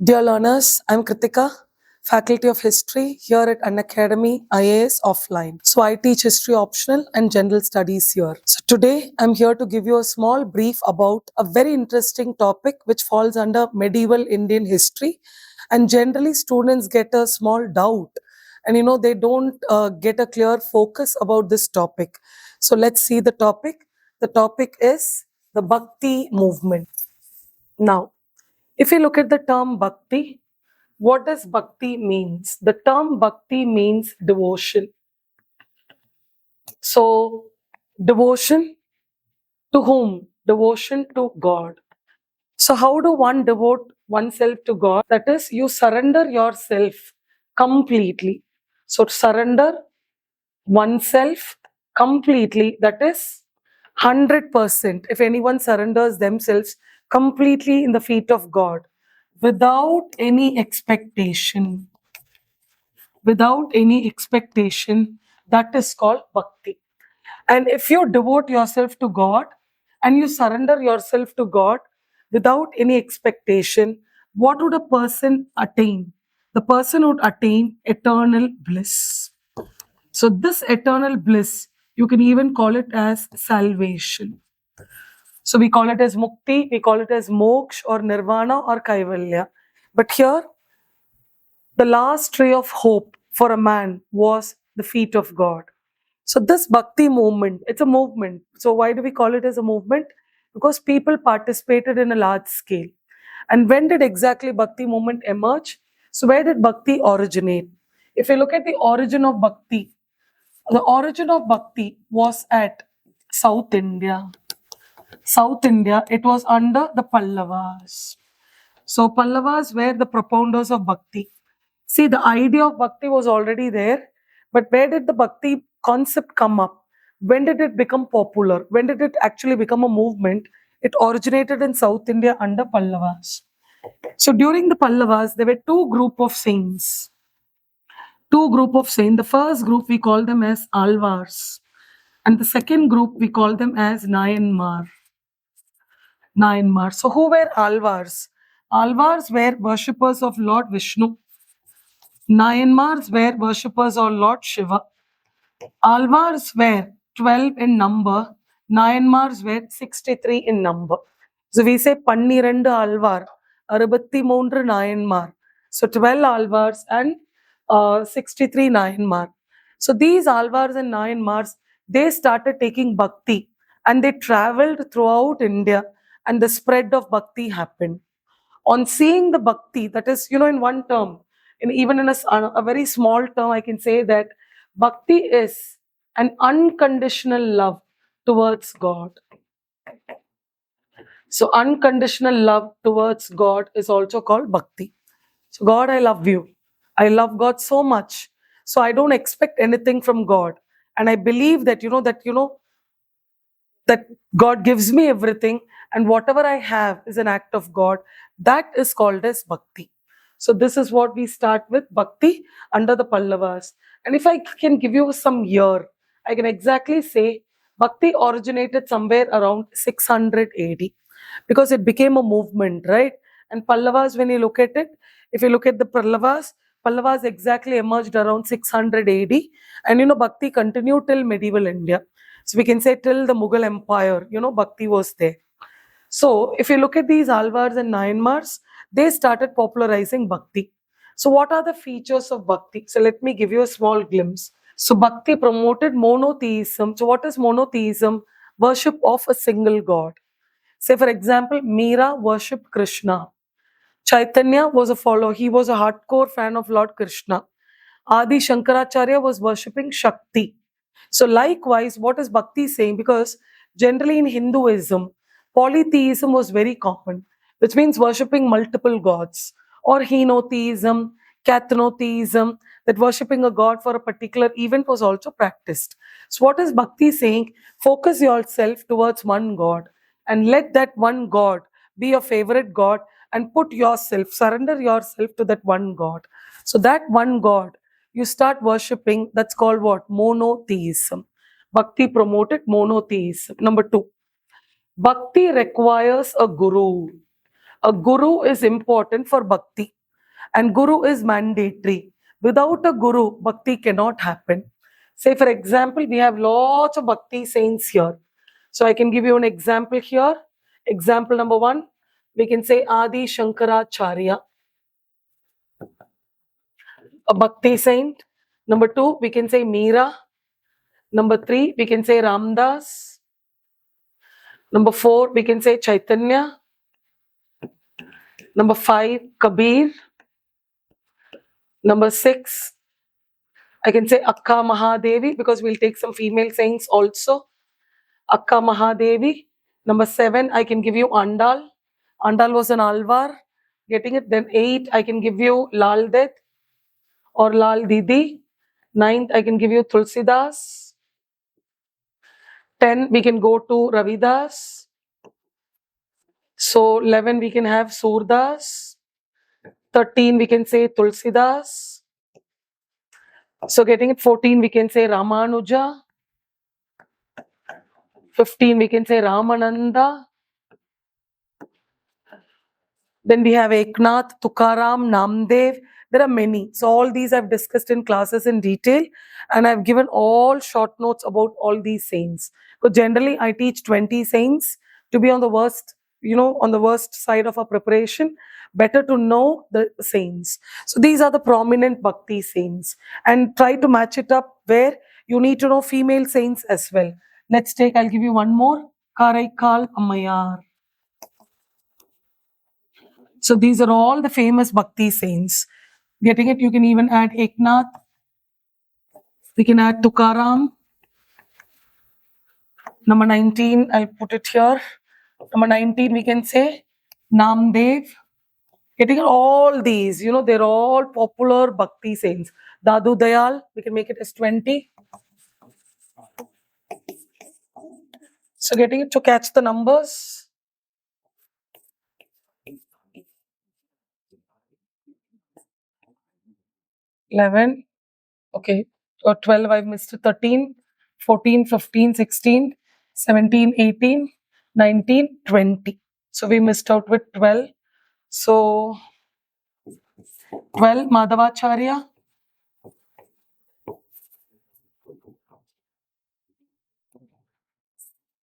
Dear learners, I'm Kirthika, Faculty of History here at Unacademy IAS Offline. So I teach History Optional and General Studies here. So today I'm here to give you a small brief about a very interesting topic which falls under medieval Indian history. And generally students get a small doubt and they don't get a clear focus about this topic. So let's see the topic. The topic is the Bhakti movement. Now, if you look at the term Bhakti, what does Bhakti means? The term Bhakti means devotion. So, devotion to whom? Devotion to God. So, how do one devote oneself to God? That is, you surrender yourself completely. So, surrender oneself completely, that is 100%. If anyone surrenders themselves completely in the feet of God without any expectation, that is called bhakti. And if you devote yourself to God and you surrender yourself to God without any expectation, what would a person attain? The person would attain eternal bliss. So this eternal bliss, you can even call it as salvation. So we call it as mukti, we call it as moksha or nirvana or kaivalya. But here, the last ray of hope for a man was the feet of God. So this bhakti movement, it's a movement. So why do we call it as a movement? Because people participated in a large scale. And when did exactly bhakti movement emerge? So where did bhakti originate? If you look at the origin of bhakti, the origin of bhakti was at South India. South India, it was under the Pallavas. So Pallavas were the propounders of bhakti. See, the idea of bhakti was already there, but where did the bhakti concept come up? When did it become popular? When did it actually become a movement? It originated in South India under Pallavas. So during the Pallavas, there were two group of saints. The first group we call them as Alvars, and the second group we call them as Nayanmar. So who were Alvars? Alvars were worshippers of Lord Vishnu. Nayanmars were worshippers of Lord Shiva. Alvars were 12 in number. Nayanmars were 63 in number. So we say Pannirendu Alvar, 63 Nayanmar. So 12 Alvars and 63 Nayanmar. So these Alvars and Nayanmars, they started taking bhakti and they traveled throughout India and the spread of bhakti happened. On seeing the bhakti, that is, in one term, even in a very small term, I can say that bhakti is an unconditional love towards God. So unconditional love towards God is also called bhakti. So God, I love you. I love God so much. So I don't expect anything from God. And I believe that, that God gives me everything and whatever I have is an act of God. That is called as bhakti. So this is what we start with, bhakti under the Pallavas. And if I can give you some year, I can exactly say bhakti originated somewhere around 600 AD because it became a movement, right? And Pallavas, when you look at it, if you look at the Pallavas exactly emerged around 600 AD. And bhakti continued till medieval India. So we can say till the Mughal Empire, bhakti was there. So if you look at these Alvars and Nayanmars, they started popularizing bhakti. So what are the features of bhakti? So let me give you a small glimpse. So bhakti promoted monotheism. So what is monotheism? Worship of a single god. Say for example, Meera worshipped Krishna. Chaitanya was a follower. He was a hardcore fan of Lord Krishna. Adi Shankaracharya was worshipping Shakti. So likewise, what is bhakti saying? Because generally in Hinduism, polytheism was very common, which means worshipping multiple gods, or henotheism, kathnotheism, that worshipping a god for a particular event was also practiced. So what is bhakti saying? Focus yourself towards one god and let that one god be your favorite god and surrender yourself to that one god. So that one god you start worshipping, that's called what? Monotheism. Bhakti promoted monotheism. Number two, bhakti requires a guru. A guru is important for bhakti, and guru is mandatory. Without a guru, bhakti cannot happen. Say, for example, we have lots of bhakti saints here. So I can give you an example here. Example number one, we can say Adi Shankaracharya, a bhakti saint. Number two, we can say Meera. Number three, we can say Ramdas. Number four, we can say Chaitanya. Number five, Kabir. Number six, I can say Akka Mahadevi, because we'll take some female saints also. Akka Mahadevi. Number seven, I can give you Andal. Andal was an Alvar. Getting it? Then eight, I can give you Lal Det or Lal Didi. Ninth, I can give you Tulsidas. 10, we can go to Ravidas. So 11, we can have Surdas. 13, we can say Tulsidas. So getting it? 14, we can say Ramanuja. 15, we can say Ramananda. Then we have Eknath, Tukaram, Namdev. There are many. So all these I've discussed in classes in detail, and I've given all short notes about all these saints. So generally I teach 20 saints to be on the worst, on the worst side of our preparation. Better to know the saints. So these are the prominent bhakti saints, and try to match it up where you need to know female saints as well. I'll give you one more. Karaikal Ammayar. So these are all the famous bhakti saints. Getting it? You can even add Eknath. We can add Tukaram. Number 19, I'll put it here. Number 19, we can say Namdev. Getting all these, they're all popular bhakti saints. Dadu Dayal, we can make it as 20. So getting it? To catch the numbers. 11, okay, or 12, I've missed 13, 14, 15, 16, 17, 18, 19, 20. So we missed out with 12. So 12, Madhavacharya.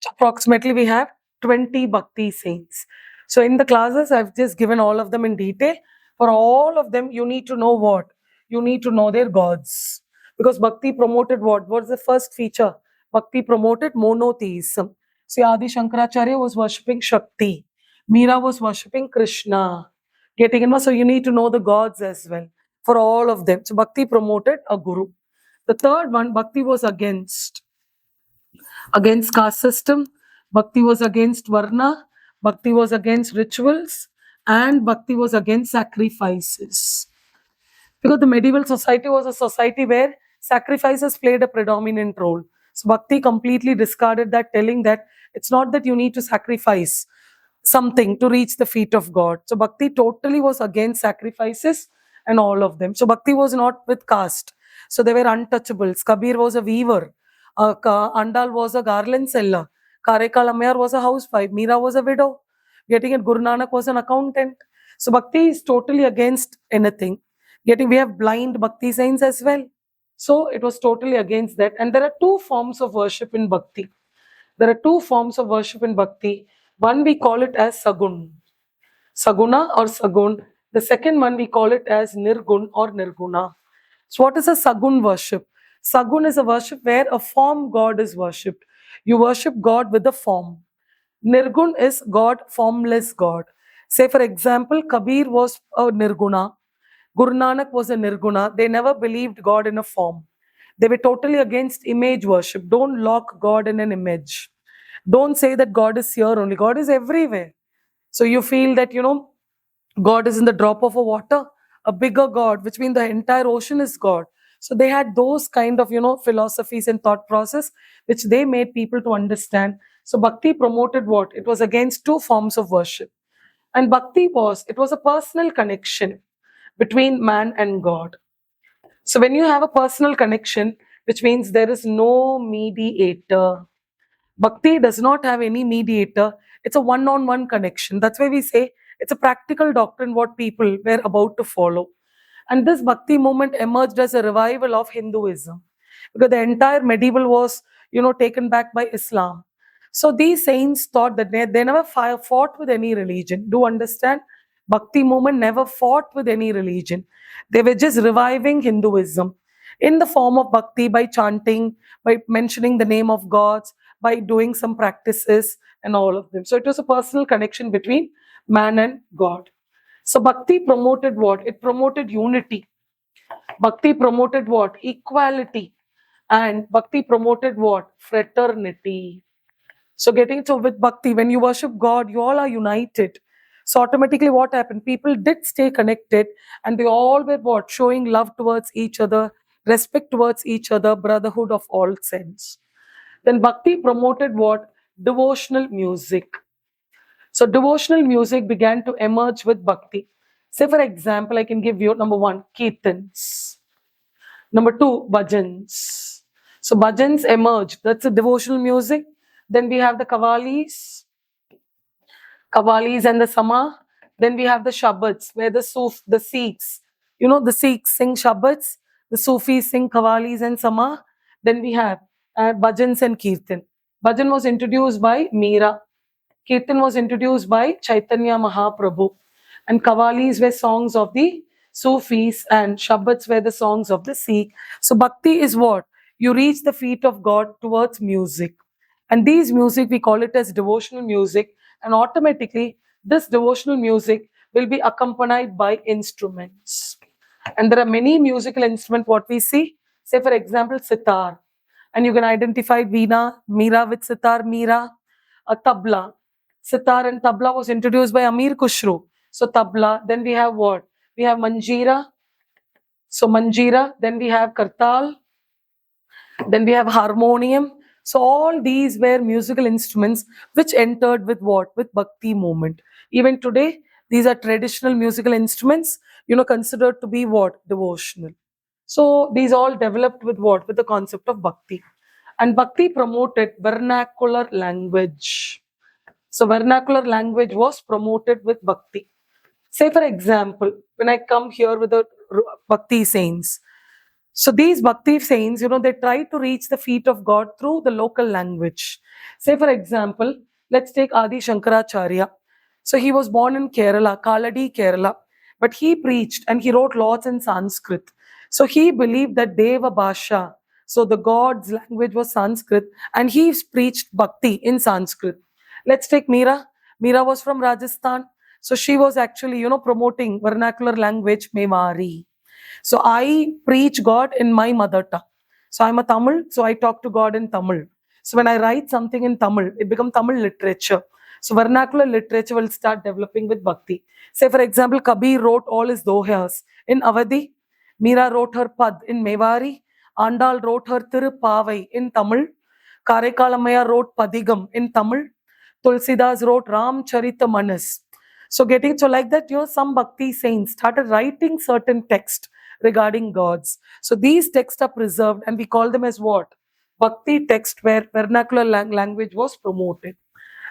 Approximately we have 20 bhakti saints. So in the classes, I've just given all of them in detail. For all of them, you need to know what? You need to know their gods. Because bhakti promoted what? What's the first feature? Bhakti promoted monotheism. See, Adi Shankaracharya was worshipping Shakti. Meera was worshipping Krishna. Getting in? So you need to know the gods as well. For all of them. So bhakti promoted a guru. The third one, bhakti was against caste system. Bhakti was against Varna. Bhakti was against rituals. And Bhakti was against sacrifices. Because the medieval society was a society where sacrifices played a predominant role. So Bhakti completely discarded that, telling that it's not that you need to sacrifice something to reach the feet of God. So Bhakti totally was against sacrifices and all of them. So Bhakti was not with caste. So they were untouchables. Kabir was a weaver. Andal was a garland seller. Karaikal Ammayar was a housewife. Meera was a widow. Getting it? Guru Nanak was an accountant. So Bhakti is totally against anything. Getting, we have blind Bhakti saints as well. So it was totally against that. And there are two forms of worship in Bhakti. There are two forms of worship in Bhakti. One we call it as Sagun. Saguna or Sagun. The second one we call it as Nirgun or Nirguna. So what is a Sagun worship? Sagun is a worship where a form God is worshipped. You worship God with a form. Nirgun is God, formless God. Say for example, Kabir was a Nirguna. Guru Nanak was a Nirguna. They never believed God in a form. They were totally against image worship. Don't lock God in an image. Don't say that God is here only. God is everywhere. So you feel that, God is in the drop of a water, a bigger God, which means the entire ocean is God. So they had those kind of, philosophies and thought process, which they made people to understand. So Bhakti promoted what? It was against two forms of worship. And Bhakti it was a personal connection between man and God. So when you have a personal connection, which means there is no mediator. Bhakti does not have any mediator. It's a one-on-one connection. That's why we say It's a practical doctrine what people were about to follow. And this Bhakti movement emerged as a revival of Hinduism, because the entire medieval was, taken back by Islam. So these saints thought that they never fought with any religion. Do understand? Bhakti movement never fought with any religion. They were just reviving Hinduism in the form of bhakti, by chanting, by mentioning the name of gods, by doing some practices and all of them. So it was a personal connection between man and God. So bhakti promoted what? It promoted unity. Bhakti promoted what? Equality. And bhakti promoted what? Fraternity. So getting to with bhakti, when you worship God, you all are united. So automatically what happened? People did stay connected, and they all were what? Showing love towards each other, respect towards each other, brotherhood of all sense. Then bhakti promoted what? Devotional music. So devotional music began to emerge with bhakti. Say for example, I can give you number one, kirtans. Number two, bhajans. So bhajans emerged. That's a devotional music. Then we have the Kavalis and the Sama. Then we have the Shabads, where the Sikhs, the Sikhs sing Shabads, the Sufis sing Kavalis and Sama. Then we have Bhajans and Kirtan. Bhajan was introduced by Meera. Kirtan was introduced by Chaitanya Mahaprabhu. And Kavalis were songs of the Sufis, and Shabads were the songs of the Sikh. So Bhakti is what? You reach the feet of God towards music. And these music, we call it as devotional music. And automatically, this devotional music will be accompanied by instruments. And there are many musical instruments what we see. Say for example, sitar. And you can identify Veena, Meera with sitar, Meera, a tabla. Sitar and tabla was introduced by Amir Khushru. So tabla. Then we have what? We have manjira. So manjira. Then we have kartal. Then we have harmonium. So all these were musical instruments which entered with what? With Bhakti movement. Even today, these are traditional musical instruments, considered to be what? Devotional. So these all developed with what? With the concept of Bhakti. And Bhakti promoted vernacular language. So vernacular language was promoted with Bhakti. Say for example, when I come here with the Bhakti saints, so these Bhakti saints, they try to reach the feet of God through the local language. Say for example, let's take Adi Shankaracharya. So he was born in Kerala, Kaladi, Kerala. But he preached and he wrote lots in Sanskrit. So he believed that Deva Bhasha, so the God's language was Sanskrit, and he preached Bhakti in Sanskrit. Let's take Meera. Meera was from Rajasthan. So she was actually, promoting vernacular language, Mewari. So I preach God in my mother tongue. So I'm a Tamil, so I talk to God in Tamil. So when I write something in Tamil, it becomes Tamil literature. So vernacular literature will start developing with Bhakti. Say for example, Kabir wrote all his dohas in Avadi. Meera wrote her Pad in Mewari. Andal wrote her Tirupavai in Tamil. Karekalamaya wrote Padigam in Tamil. Tulsidas wrote Ram Charita Manas. So like that, some Bhakti saints started writing certain text regarding gods. So these texts are preserved, and we call them as what? Bhakti text, where vernacular language was promoted.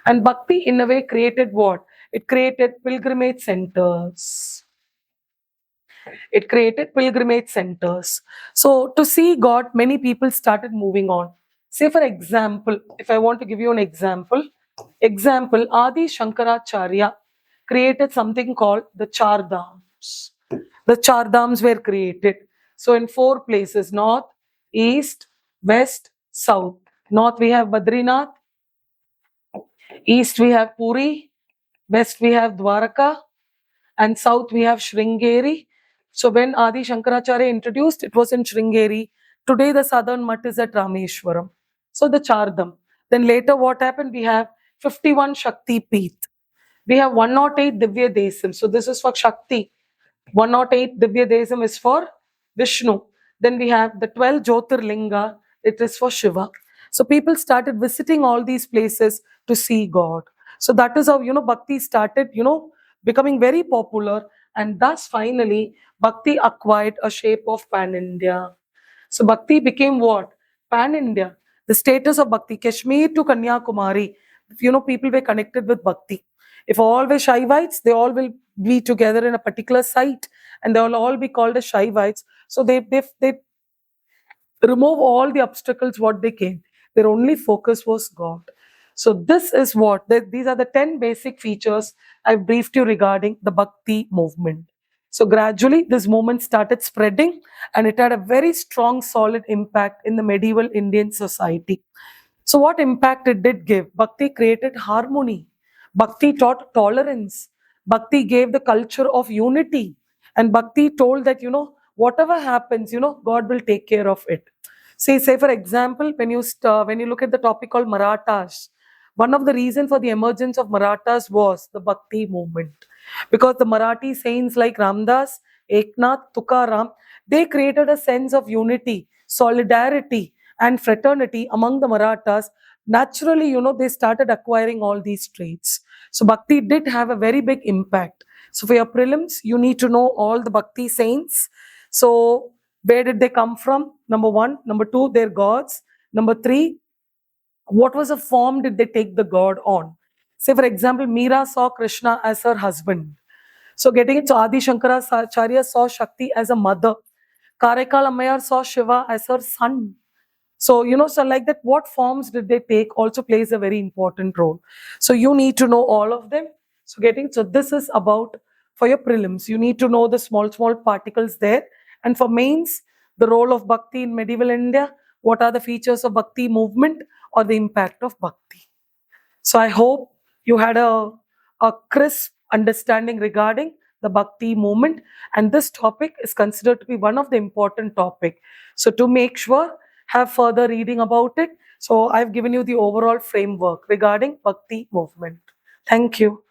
And Bhakti in a way created what? It created pilgrimage centers. It created pilgrimage centers. So to see God, many people started moving on. Say for example, if I want to give you an example, Adi Shankaracharya created something called the Char Dhams. The Char Dhams were created. So in 4 places, north, east, west, south. North we have Badrinath, east we have Puri, west we have Dwaraka, and south we have Sringeri. So when Adi Shankaracharya introduced, it was in Sringeri. Today the southern mutt is at Rameshwaram. So the Chardham. Then later what happened? We have 51 Shakti Peeth. We have 108 Divya Desam. So this is for Shakti. 108 Divya Desam is for Vishnu. Then we have the 12 Jyotirlinga. It is for Shiva. So people started visiting all these places to see God. So that is how, Bhakti started, becoming very popular. And thus finally, Bhakti acquired a shape of Pan-India. So Bhakti became what? Pan-India. The status of Bhakti, Kashmir to Kanyakumari, people were connected with Bhakti. If all were Shaivites, they all will be together in a particular site, and they will all be called as Shaivites. So they remove all the obstacles what they came. Their only focus was God. So this is what these are the 10 basic features I've briefed you regarding the Bhakti movement. So gradually this movement started spreading, and it had a very strong solid impact in the medieval Indian society. So what impact it did give? Bhakti created harmony. Bhakti taught tolerance. Bhakti gave the culture of unity. And Bhakti told that, whatever happens, God will take care of it. Say for example, when you look at the topic called Marathas, one of the reasons for the emergence of Marathas was the Bhakti movement. Because the Marathi saints like Ramdas, Eknath, Tukaram, they created a sense of unity, solidarity, and fraternity among the Marathas. Naturally, they started acquiring all these traits. So Bhakti did have a very big impact. So for your prelims, you need to know all the Bhakti saints. So where did they come from? Number one. Number two, their gods. Number three, what was the form did they take the god on? Say for example, Meera saw Krishna as her husband. So getting it, so Adi Shankaracharya saw Shakti as a mother. Karaikal Ammayar saw Shiva as her son. So, so like that, what forms did they take also plays a very important role. So you need to know all of them. So this is about for your prelims. You need to know the small particles there. And for mains, the role of Bhakti in medieval India, what are the features of Bhakti movement or the impact of Bhakti. So I hope you had a crisp understanding regarding the Bhakti movement, and this topic is considered to be one of the important topic. So to make sure, have further reading about it. So I've given you the overall framework regarding Bhakti movement. Thank you.